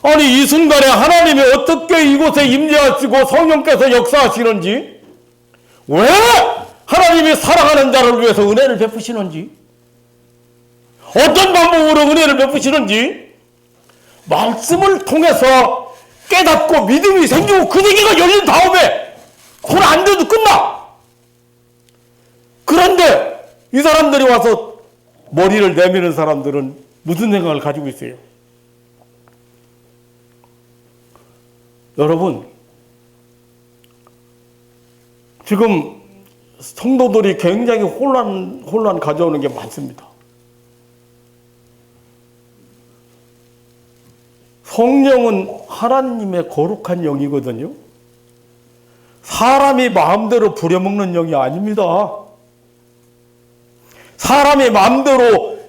아니, 이 순간에 하나님이 어떻게 이곳에 임재하시고 성령께서 역사하시는지, 왜 하나님이 사랑하는 자를 위해서 은혜를 베푸시는지, 어떤 방법으로 은혜를 베푸시는지, 말씀을 통해서 깨닫고 믿음이 생기고 그 얘기가 열린 다음에 손 안 대도 끝나. 그런데 이 사람들이 와서 머리를 내미는 사람들은 무슨 생각을 가지고 있어요? 여러분, 지금 성도들이 굉장히 혼란 가져오는 게 많습니다. 성령은 하나님의 거룩한 영이거든요. 사람이 마음대로 부려먹는 영이 아닙니다. 사람이 마음대로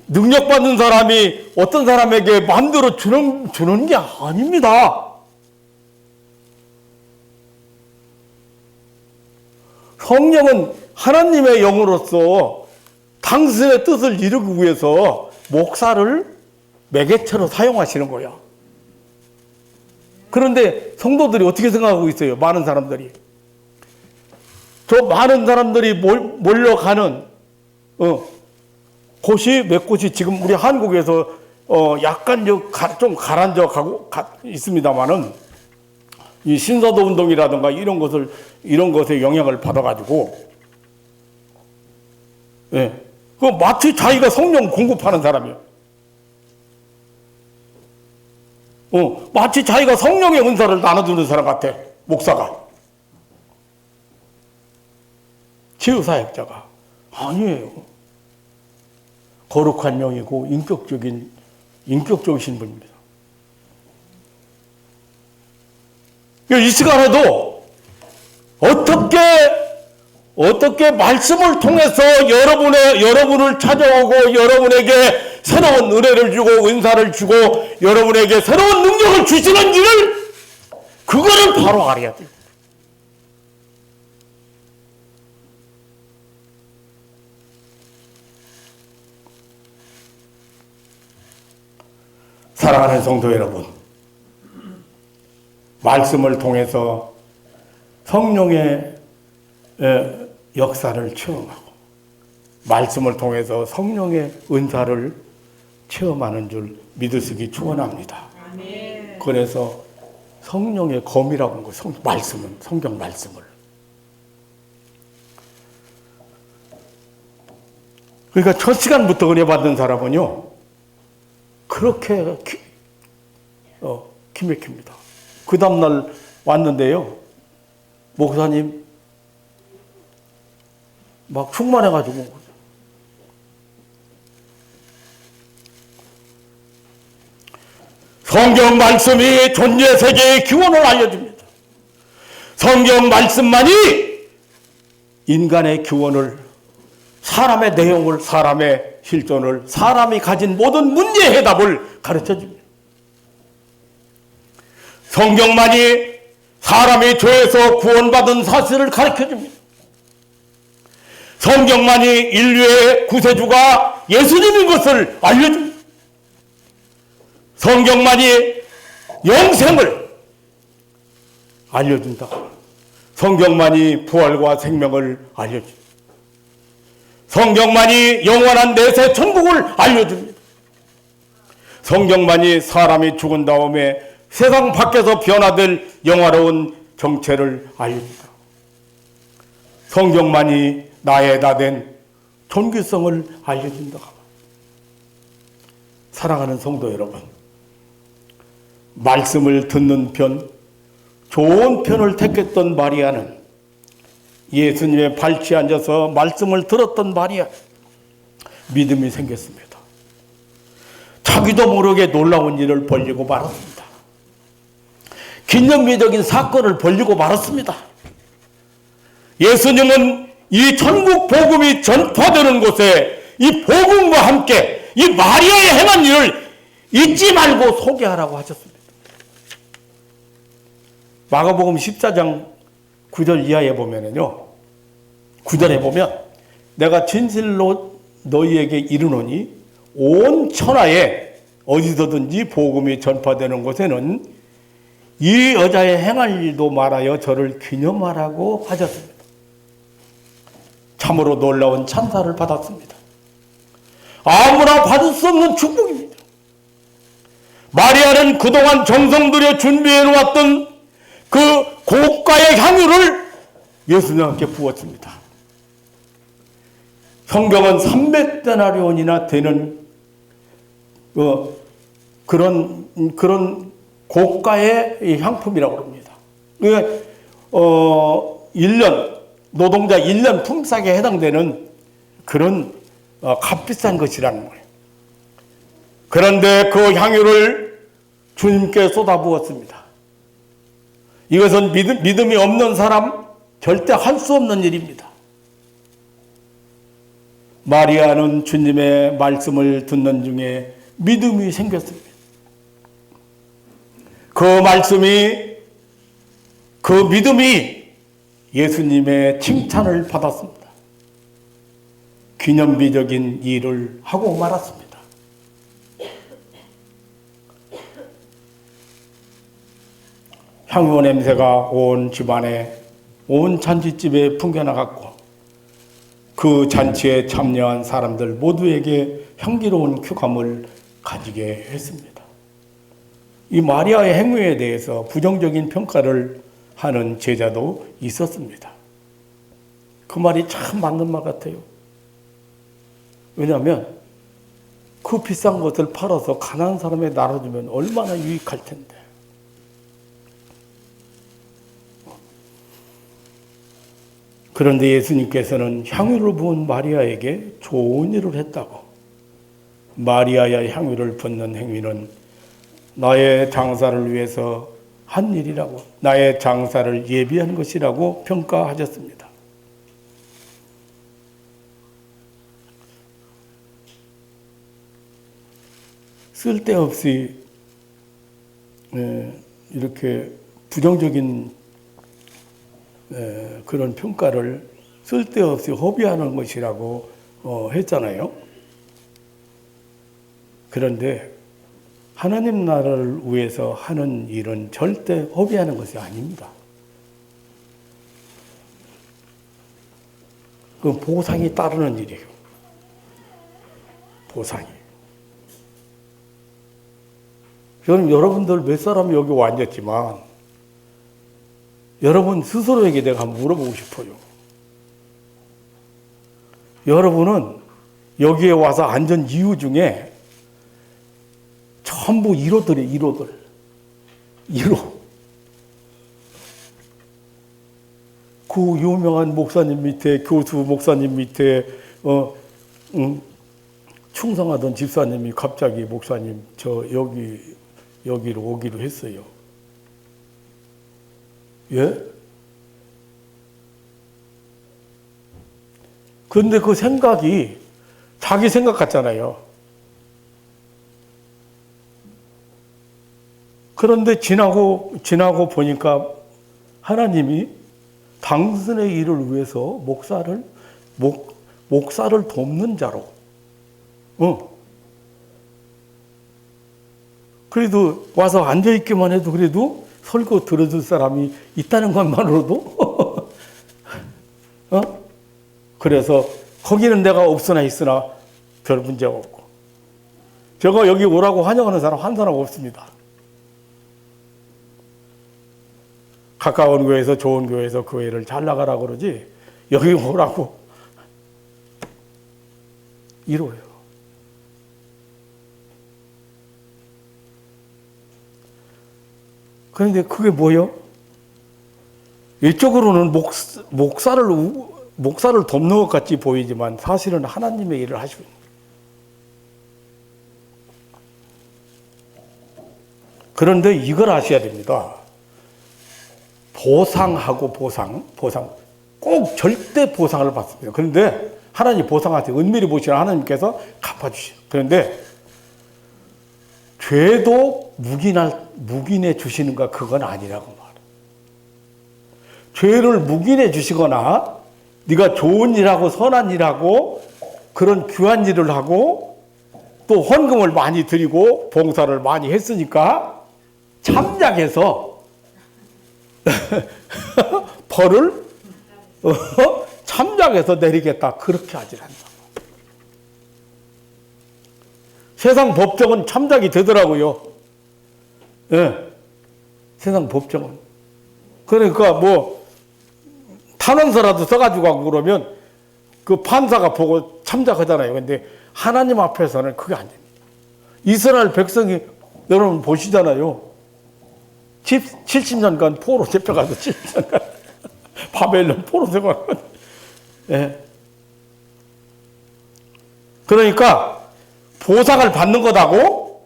능력받는 사람이 어떤 사람에게 마음대로 주는 게 아닙니다. 성령은 하나님의 영으로서 당신의 뜻을 이루기 위해서 목사를 매개체로 사용하시는 거야. 그런데 성도들이 어떻게 생각하고 있어요? 많은 사람들이. 저 많은 사람들이 몰려가는 곳이 몇 곳이 지금 우리 한국에서 약간 좀 가라앉아 가고 있습니다만은 이 신사도 운동이라든가 이런 것에 영향을 받아가지고 그 마치 자기가 성령 공급하는 사람이에요. 마치 자기가 성령의 은사를 나눠주는 사람 같아, 목사가. 치유사역자가. 아니에요. 거룩한 영이고 인격적이신 분입니다. 이 시간에도 어떻게 말씀을 통해서 여러분을 찾아오고 여러분에게 새로운 은혜를 주고 은사를 주고 여러분에게 새로운 능력을 주시는지를 그거를 바로 알아야 돼요. 사랑하는 성도 여러분, 말씀을 통해서 성령의 역사를 체험하고 말씀을 통해서 성령의 은사를 체험하는 줄 믿으시기 축원합니다. 그래서 성령의 검이라고 하는 거예요. 말씀은, 성경 말씀을. 그러니까 첫 시간부터 은혜 받는 사람은요, 그렇게 기맥힙니다. 그 다음날 왔는데요, 목사님 막 충만해가지고 성경 말씀이 존재 세계의 기원을 알려줍니다. 성경 말씀만이 인간의 기원을, 사람의 내용을, 사람의 실존을, 사람이 가진 모든 문제의 해답을 가르쳐줍니다. 성경만이 사람이 죄에서 구원받은 사실을 가르쳐줍니다. 성경만이 인류의 구세주가 예수님인 것을 알려줍니다. 성경만이 영생을 알려준다. 성경만이 부활과 생명을 알려줍니다. 성경만이 영원한 내세 천국을 알려줍니다. 성경만이 사람이 죽은 다음에 세상 밖에서 변화될 영화로운 정체를 알려줍니다. 성경만이 나의 다 된 존귀성을 알려준다. 사랑하는 성도 여러분, 말씀을 듣는 편, 좋은 편을 택했던 마리아는 예수님의 발치에 앉아서 말씀을 들었던 마리아, 믿음이 생겼습니다. 자기도 모르게 놀라운 일을 벌이고 말았습니다. 기념비적인 사건을 벌이고 말았습니다. 예수님은 이 천국 복음이 전파되는 곳에 이 복음과 함께 이 마리아의 행한 일을 잊지 말고 소개하라고 하셨습니다. 마가복음 14장 9절 이하에 보면은요, 9절에 보면 내가 진실로 너희에게 이르노니 온 천하에 어디서든지 복음이 전파되는 곳에는 이 여자의 행할 일도 말하여 저를 기념하라고 하셨습니다. 참으로 놀라운 찬사를 받았습니다. 아무나 받을 수 없는 축복입니다. 마리아는 그동안 정성 들여 준비해 놓았던 그 고가의 향유를 예수님께 부었습니다. 성경은 300데나리온이나 되는 그런 고가의 향품이라고 합니다. 1년, 노동자 1년 품삯에 해당되는 그런 값비싼 것이라는 거예요. 그런데 그 향유를 주님께 쏟아부었습니다. 이것은 믿음이 없는 사람 절대 할 수 없는 일입니다. 마리아는 주님의 말씀을 듣는 중에 믿음이 생겼습니다. 그 믿음이 예수님의 칭찬을 받았습니다. 기념비적인 일을 하고 말았습니다. 향유 냄새가 온 집안에, 온 잔치집에 풍겨나갔고 그 잔치에 참여한 사람들 모두에게 향기로운 쾌감을 가지게 했습니다. 이 마리아의 행위에 대해서 부정적인 평가를 하는 제자도 있었습니다. 그 말이 참 맞는 말 같아요. 왜냐하면 그 비싼 것을 팔아서 가난한 사람에 나눠주면 얼마나 유익할 텐데. 그런데 예수님께서는 향유를 부은 마리아에게 좋은 일을 했다고. 마리아의 향유를 붓는 행위는 나의 장사를 위해서 한 일이라고, 나의 장사를 예비한 것이라고 평가하셨습니다. 쓸데없이 이렇게 부정적인 그런 평가를 쓸데없이 허비하는 것이라고 했잖아요. 그런데 하나님 나라를 위해서 하는 일은 절대 허비하는 것이 아닙니다. 그 보상이 따르는 일이에요. 보상이. 저는 여러분들 몇 사람이 여기 와 앉았지만 여러분 스스로에게 내가 한번 물어보고 싶어요. 여러분은 여기에 와서 앉은 이유 중에 전부 1호들이에요. 1호. 그 유명한 목사님 밑에, 교수 목사님 밑에 충성하던 집사님이 갑자기 목사님 저 여기로 오기로 했어요. 예? 그런데 그 생각이 자기 생각 같잖아요. 그런데 지나고 보니까 하나님이 당신의 일을 위해서 목사를 돕는 자로. 그래도 와서 앉아있기만 해도 그래도 설교 들어줄 사람이 있다는 것만으로도 그래서 거기는 내가 없으나 있으나 별 문제가 없고 제가 여기 오라고 환영하는 사람 한 사람 없습니다. 가까운 교회에서 좋은 교회에서 교회를 잘 나가라고 그러지 여기 오라고 이러요. 그런데 그게 뭐예요? 이쪽으로는 목사를 돕는 것 같이 보이지만 사실은 하나님의 일을 하시고 있는 거예요. 그런데 이걸 아셔야 됩니다. 보상하고 보상 꼭 절대 보상을 받습니다. 그런데 하나님 보상하세요. 은밀히 보시는 하나님께서 갚아주시죠. 그런데 죄도 묵인해 주시는가 그건 아니라고 말해요. 죄를 묵인해 주시거나 네가 좋은 일하고 선한 일하고 그런 귀한 일을 하고 또 헌금을 많이 드리고 봉사를 많이 했으니까 참작해서 벌을 참작해서 내리겠다. 그렇게 하질 않는다. 세상 법정은 참작이 되더라고요. 예. 세상 법정은. 그러니까 뭐 탄원서라도 써가지고 가고 그러면 그 판사가 보고 참작하잖아요. 근데 하나님 앞에서는 그게 안 됩니다. 이스라엘 백성이 여러분 보시잖아요. 70년간 포로 잡혀가서 70년간 바벨론 포로 잡혀가서 예. 그러니까 보상을 받는 거다고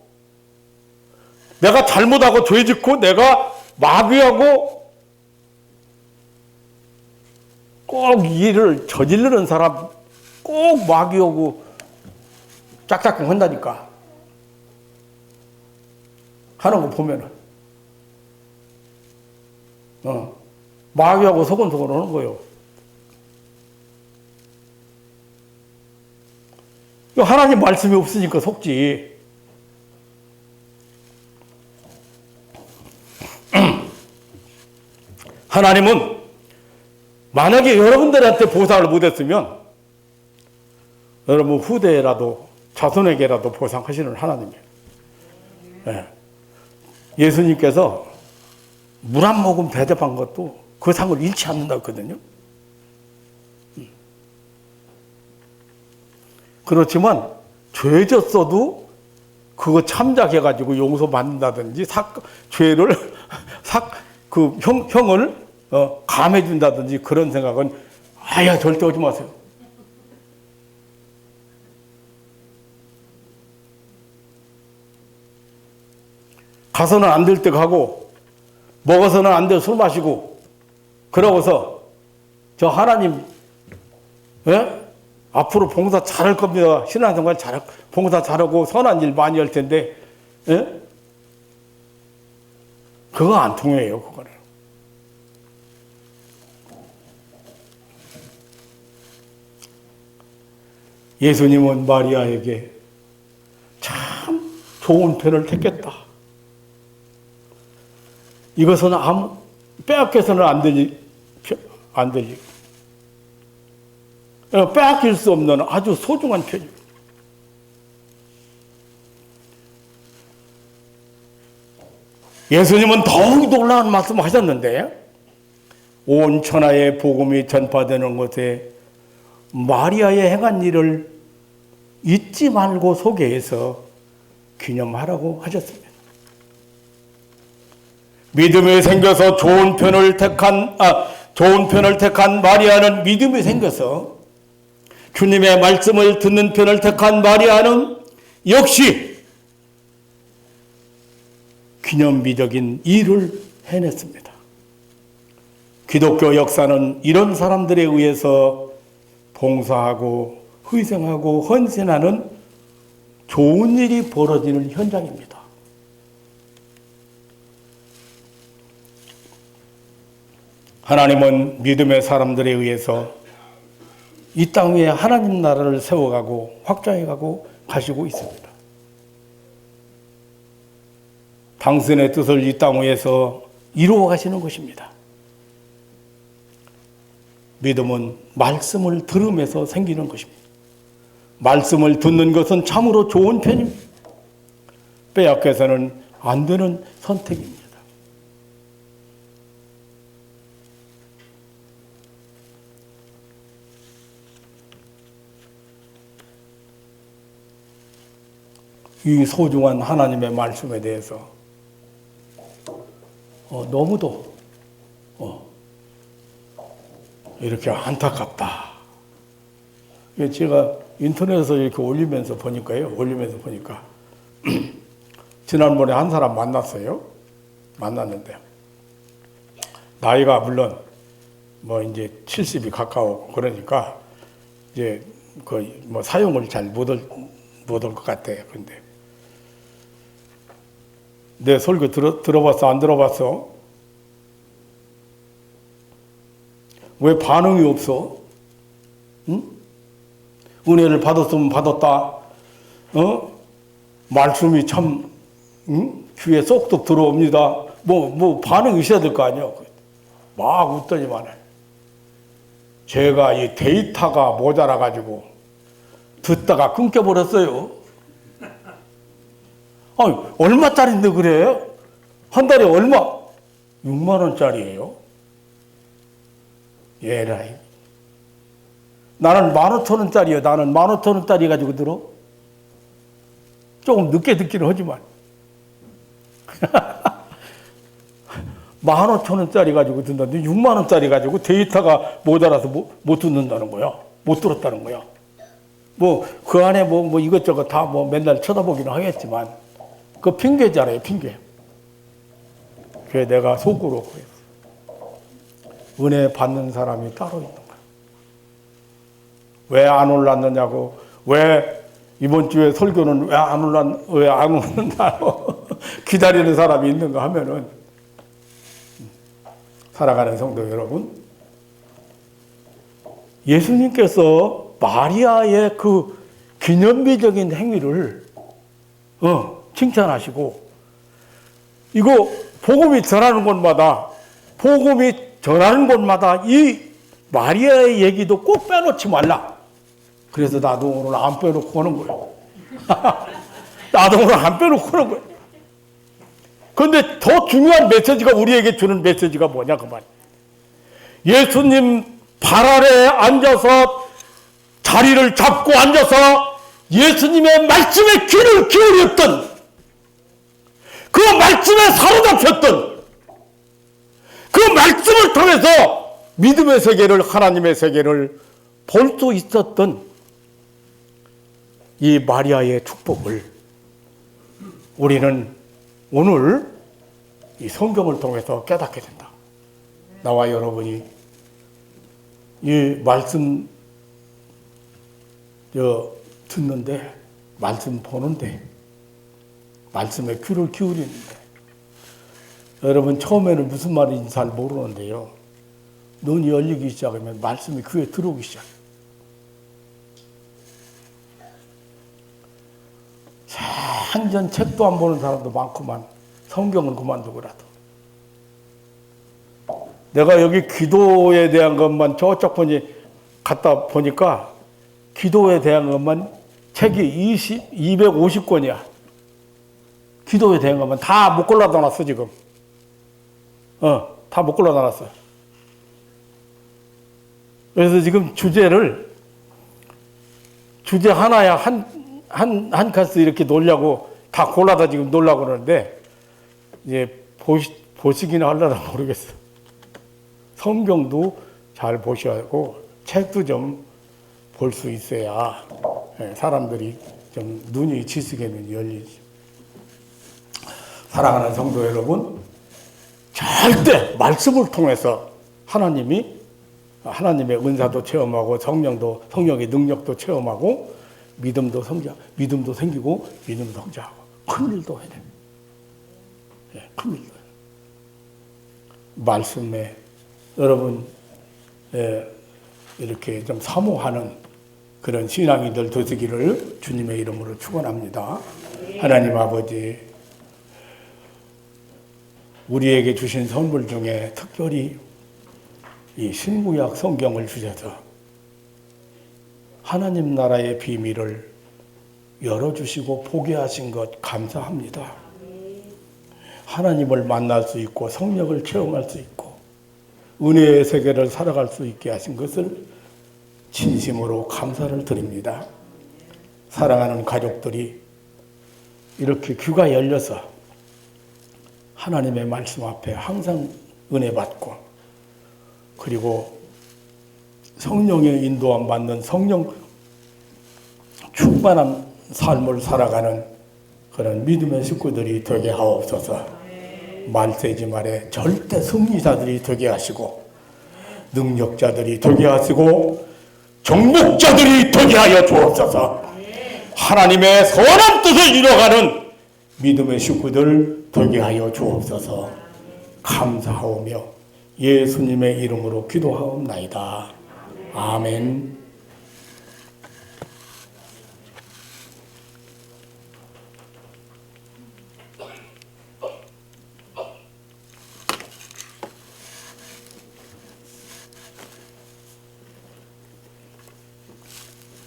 내가 잘못하고 죄 짓고 내가 마귀하고 꼭 일을 저지르는 사람 꼭 마귀하고 짝짝꿍 한다니까 하는 거 보면은 마귀하고 소곤소곤 하는 거예요. 하나님 말씀이 없으니까 속지. 하나님은 만약에 여러분들한테 보상을 못했으면 여러분 후대라도 자손에게라도 보상하시는 하나님이에요. 예. 예수님께서 물 한 모금 대접한 것도 그 상을 잃지 않는다 했거든요. 그렇지만 죄 졌어도 그거 참작해가지고 용서받는다든지 죄를 형을 감해준다든지 그런 생각은 아야 절대 하지 마세요. 가서는 안 될 때 가고 먹어서는 안 돼 술 마시고 그러고서 저 하나님 예? 앞으로 봉사 잘할 겁니다. 신앙생활 봉사 잘하고 선한 일 많이 할 텐데 예? 그거 안 통해요. 그거는. 예수님은 마리아에게 참 좋은 편을 택했다. 이것은 빼앗겨서는 안 될 일. 빼앗길 수 없는 아주 소중한 편이에요. 예수님은 더욱 놀라운 말씀을 하셨는데 온 천하에 복음이 전파되는 곳에 마리아의 행한 일을 잊지 말고 소개해서 기념하라고 하셨습니다. 믿음이 생겨서 좋은 편을 택한 마리아는 믿음이 생겨서 주님의 말씀을 듣는 편을 택한 마리아는 역시 기념비적인 일을 해냈습니다. 기독교 역사는 이런 사람들에 의해서 봉사하고 희생하고 헌신하는 좋은 일이 벌어지는 현장입니다. 하나님은 믿음의 사람들에 의해서 이 땅 위에 하나님 나라를 세워가고 확장해가고 가시고 있습니다. 당신의 뜻을 이 땅 위에서 이루어 가시는 것입니다. 믿음은 말씀을 들으면서 생기는 것입니다. 말씀을 듣는 것은 참으로 좋은 편입니다. 빼앗겨서는 안 되는 선택입니다. 이 소중한 하나님의 말씀에 대해서 너무도 이렇게 안타깝다. 제가 인터넷에서 이렇게 올리면서 보니까 지난번에 한 사람 만났는데 나이가 물론 이제 70이 가까워 그러니까 이제 거의 사용을 잘 못 할 것 같아요. 근데 내 설교 들어봤어? 안 들어봤어? 왜 반응이 없어? 응? 은혜를 받았으면 받았다. 말씀이 참 귀에 쏙쏙 들어옵니다. 반응이 있어야 될 거 아니야. 막 웃더니만 제가 이 데이터가 모자라가지고 듣다가 끊겨버렸어요. 얼마짜리인데 그래요? 한 달에 얼마? 6만 원짜리예요. 예라이. 나는 15,000원짜리요. 나는 15,000원짜리 가지고 들어. 조금 늦게 듣기는 하지만. 15,000원짜리 가지고 듣는데 6만 원짜리 가지고 데이터가 모자라서 못 듣는다는 거야. 못 들었다는 거야. 그 안에 이것저것 다 맨날 쳐다보기는 하겠지만, 그 핑계잖아요, 핑계. 그래, 내가 속으로 그랬어. 은혜 받는 사람이 따로 있는 거야. 왜 안 올랐느냐고, 왜 이번 주에 설교는 왜 안 올랐느냐고 기다리는 사람이 있는가 하면은, 살아가는 성도 여러분, 예수님께서 마리아의 그 기념비적인 행위를 칭찬하시고, 이거 복음이 전하는 곳마다 이 마리아의 얘기도 꼭 빼놓지 말라. 그래서 나도 오늘 안 빼놓고 하는 거예요. 나도 오늘 안 빼놓고 하는 거예요. 그런데 더 중요한 메시지가, 우리에게 주는 메시지가 뭐냐 그 말. 예수님 발 아래 앉아서 자리를 잡고 앉아서 예수님의 말씀에 귀를 기울였던, 그 말씀에 사로잡혔던, 그 말씀을 통해서 믿음의 세계를, 하나님의 세계를 볼 수 있었던 이 마리아의 축복을 우리는 오늘 이 성경을 통해서 깨닫게 된다. 나와 여러분이 이 말씀 듣는데, 말씀 보는데, 말씀에 귀를 기울이는데, 여러분 처음에는 무슨 말인지 잘 모르는데요, 눈이 열리기 시작하면 말씀이 귀에 들어오기 시작해요. 완전 책도 안 보는 사람도 많구만. 성경은 그만두고라도. 내가 여기 기도에 대한 것만 저쪽 갔다 보니까 기도에 대한 것만 책이 250권이야. 기도에 대한 것만 다 못 골라다 놨어, 지금. 다 못 골라다 놨어. 그래서 지금 주제 하나야 한 카스 이렇게 놀려고 다 골라다 지금 놀라고 그러는데, 이제 보시기는 하려나 모르겠어. 성경도 잘 보셔야 하고, 책도 좀 볼 수 있어야 사람들이 좀 눈이 지식에는 열리지. 사랑하는 성도 여러분, 절대 말씀을 통해서 하나님의 은사도 체험하고 성령의 능력도 체험하고 믿음도 생기고 믿음도 성장하고 큰 일도 해야 돼. 큰 일도 해야 돼. 말씀에 여러분 이렇게 좀 사모하는 그런 신앙이들 되시기를 주님의 이름으로 축원합니다. 하나님 아버지, 우리에게 주신 선물 중에 특별히 이 신구약 성경을 주셔서 하나님 나라의 비밀을 열어주시고 보게 하신 것 감사합니다. 하나님을 만날 수 있고 성령을 체험할 수 있고 은혜의 세계를 살아갈 수 있게 하신 것을 진심으로 감사를 드립니다. 사랑하는 가족들이 이렇게 귀가 열려서 하나님의 말씀 앞에 항상 은혜 받고, 그리고 성령의 인도함 받는 성령 충만한 삶을 살아가는 그런 믿음의 식구들이 되게 하옵소서. 말세지 말에 절대 승리자들이 되게 하시고, 능력자들이 되게 하시고, 정복자들이 되게 하여 주옵소서. 하나님의 선한 뜻을 이뤄가는 믿음의 식구들 되게 하여 주옵소서. 감사하오며 예수님의 이름으로 기도하옵나이다. 아멘.